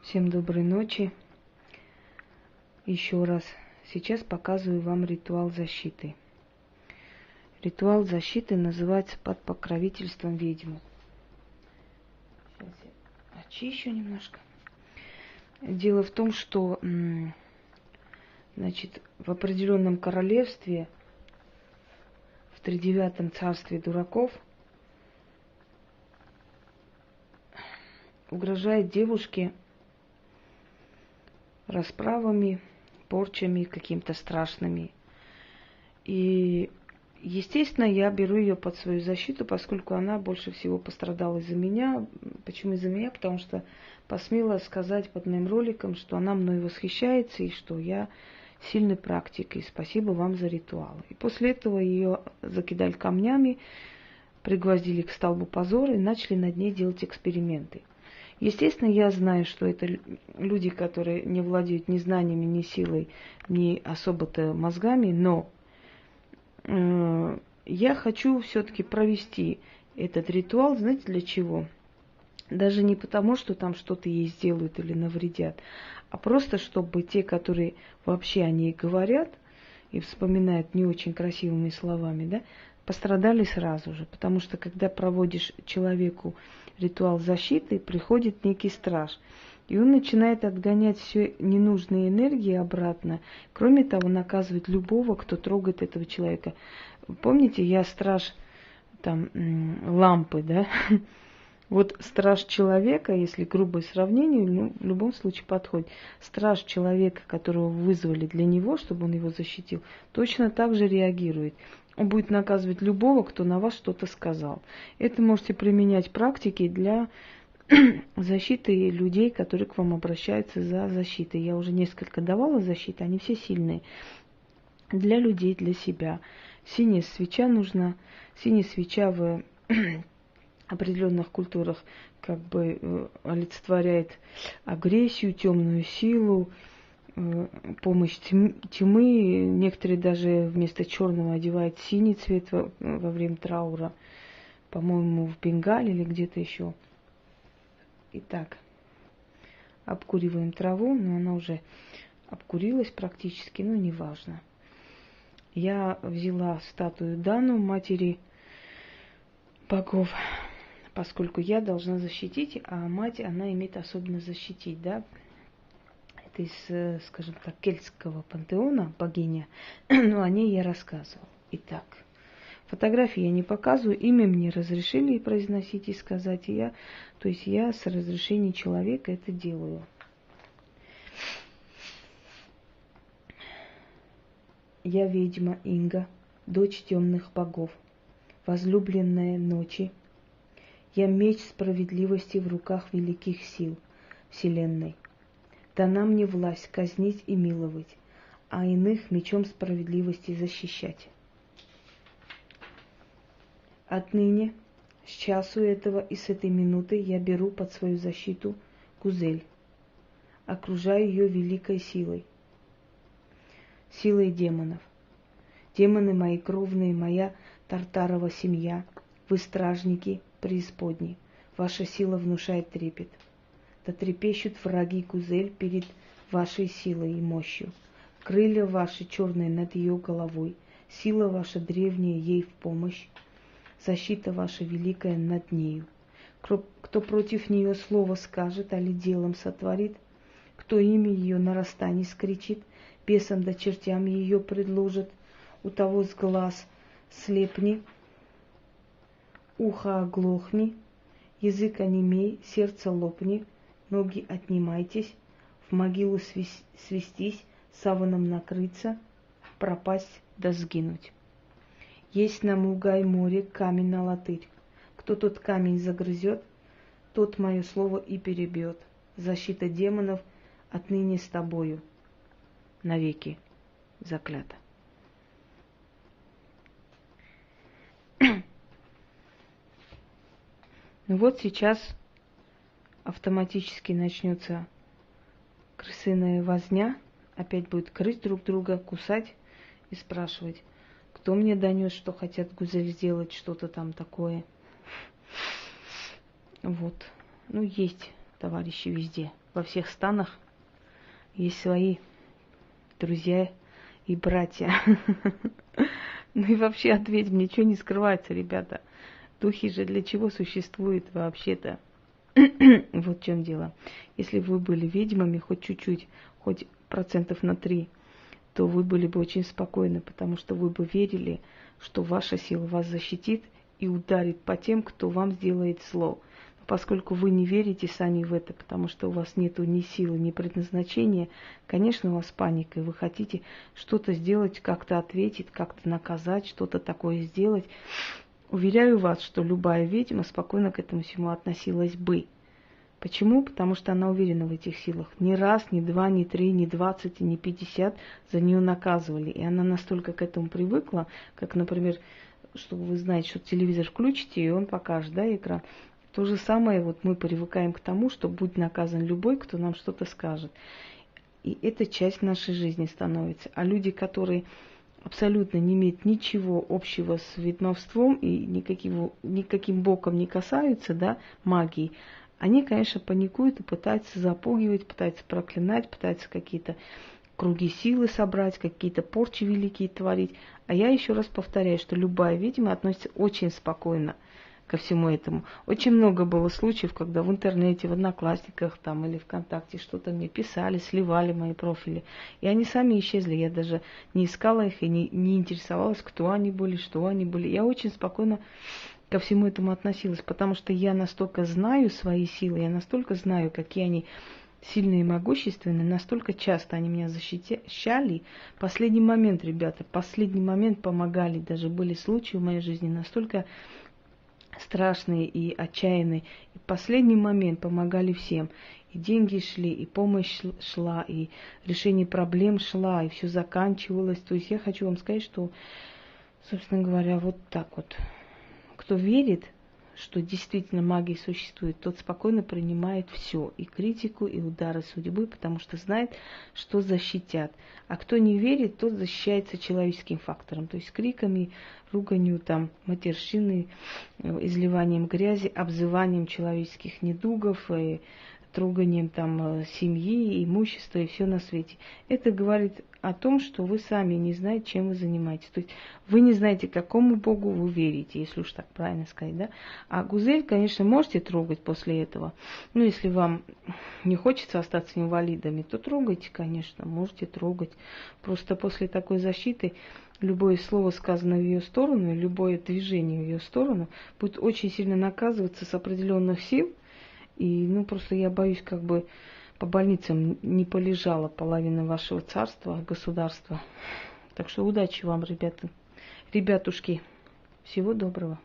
Всем доброй ночи. Еще раз. Сейчас показываю вам ритуал защиты. Ритуал защиты называется под покровительством ведьмы. Сейчас я очищу немножко. Дело в том, что в определенном королевстве, в тридевятом царстве дураков, угрожает девушке расправами, порчами какими-то страшными. И, естественно, я беру ее под свою защиту, поскольку она больше всего пострадала из-за меня. Почему из-за меня? Потому что посмела сказать под моим роликом, что она мной восхищается и что я сильный практик. И спасибо вам за ритуал. И после этого ее закидали камнями, пригвоздили к столбу позора и начали над ней делать эксперименты. Естественно, я знаю, что это люди, которые не владеют ни знаниями, ни силой, ни особо-то мозгами, но я хочу все-таки провести этот ритуал, знаете, для чего? Даже не потому, что там что-то ей сделают или навредят, а просто, чтобы те, которые вообще о ней говорят и вспоминают не очень красивыми словами, да, пострадали сразу же. Потому что, когда проводишь человеку ритуал защиты, приходит некий страж. И он начинает отгонять все ненужные энергии обратно. Кроме того, наказывает любого, кто трогает этого человека. Помните, я страж там лампы, да? Вот страж человека, если грубое сравнение, ну, в любом случае подходит. Страж человека, которого вызвали для него, чтобы он его защитил, точно так же реагирует. Он будет наказывать любого, кто на вас что-то сказал. Это можете применять практики для защиты людей, которые к вам обращаются за защитой. Я уже несколько давала защиты, они все сильные. Для людей, для себя. Синяя свеча нужна. Синяя свеча в определенных культурах как бы олицетворяет агрессию, темную силу, помощь тьмы. Некоторые даже вместо черного одевают синий цвет во время траура. По-моему, в Бенгале или где-то еще. Итак, обкуриваем траву, но она уже обкурилась практически, но неважно. Я взяла статую Дану, матери богов, поскольку я должна защитить, а мать, она имеет особенность защитить, да. Это из, скажем так, кельтского пантеона, богиня, но о ней я рассказывала. Итак, фотографии я не показываю, имя мне разрешили произносить и сказать, и я с разрешения человека это делаю. Я ведьма Инга, дочь темных богов, возлюбленная ночи. Я меч справедливости в руках великих сил вселенной. Дана мне власть казнить и миловать, а иных мечом справедливости защищать. Отныне, с часу этого и с этой минуты я беру под свою защиту Гузель, окружаю ее великой силой, силой демонов. Демоны мои кровные, моя Тартарова семья, вы стражники преисподней, ваша сила внушает трепет. Да трепещут враги Гузель перед вашей силой и мощью. Крылья ваши черные над ее головой, сила ваша древняя ей в помощь, защита ваша великая над нею. Кто против нее слово скажет, али делом сотворит, кто имя ее на расстане скричит, бесам да чертям ее предложит, у того с глаз слепни, ухо оглохни, язык онемей, сердце лопни, ноги отнимайтесь, в могилу свестись, саваном накрыться, пропасть да сгинуть. Есть на Мугай море камень на латырь. Кто тот камень загрызет, тот мое слово и перебьет. Защита демонов отныне с тобою навеки заклята. Ну вот сейчас автоматически начнется крысиная возня. Опять будет крыть друг друга, кусать и спрашивать, кто мне донес, что хотят Гузель сделать, что-то там такое. Вот. Ну, есть товарищи везде. во всех станах есть свои друзья и братья. Ну и вообще от ведьм ничего не скрывается, ребята. Духи же для чего существуют вообще-то? Вот в чем дело. Если бы вы были ведьмами хоть чуть-чуть, хоть процентов на 3, то вы были бы очень спокойны, потому что вы бы верили, что ваша сила вас защитит и ударит по тем, кто вам сделает зло. Поскольку вы не верите сами в это, потому что у вас нет ни силы, ни предназначения, конечно, у вас паника, и вы хотите что-то сделать, как-то ответить, как-то наказать, что-то такое сделать. Уверяю вас, что любая ведьма спокойно к этому всему относилась бы. Почему? Потому что она уверена в этих силах. Ни раз, ни два, ни 3, ни 20, ни 50 за нее наказывали. И она настолько к этому привыкла, как, например, чтобы вы знаете, что телевизор включите, и он покажет, да, экран. То же самое вот мы привыкаем к тому, что будь наказан любой, кто нам что-то скажет. И это часть нашей жизни становится. А люди, которые абсолютно не имеют ничего общего с ведьмовством и никаким боком не касаются, да, магии, они, конечно, паникуют и пытаются запугивать, пытаются проклинать, пытаются какие-то круги силы собрать, какие-то порчи великие творить. А я еще раз повторяю, что любая ведьма относится очень спокойно ко всему этому. Очень много было случаев, когда в интернете, в Одноклассниках там или ВКонтакте что-то мне писали, сливали мои профили. И они сами исчезли. Я даже не искала их и не интересовалась, кто они были, что они были. Я очень спокойно ко всему этому относилась, потому что я настолько знаю свои силы, я настолько знаю, какие они сильные и могущественные, настолько часто они меня защищали. Последний момент, ребята, последний момент помогали. Даже были случаи в моей жизни настолько страшные и отчаянные. И в последний момент помогали всем. И деньги шли, и помощь шла, и решение проблем шла, и все заканчивалось. То есть я хочу вам сказать, что, собственно говоря, вот так вот. Кто верит, что действительно магия существует, тот спокойно принимает все, и критику, и удары судьбы, потому что знает, что защитят. А кто не верит, тот защищается человеческим фактором, то есть криками, руганью, там, матерщиной, изливанием грязи, обзыванием человеческих недугов, и троганием там семьи, имущества и все на свете. Это говорит о том, что вы сами не знаете, чем вы занимаетесь. То есть вы не знаете, какому богу вы верите, если уж так правильно сказать, да. А Гузель, конечно, можете трогать после этого. Ну, если вам не хочется остаться инвалидами, то трогайте, конечно, можете трогать. Просто после такой защиты любое слово, сказанное в ее сторону, любое движение в ее сторону будет очень сильно наказываться с определенных сил. И, ну, просто я боюсь, как бы по больницам не полежала половина вашего царства, государства. Так что удачи вам, ребята, ребятушки. Всего доброго.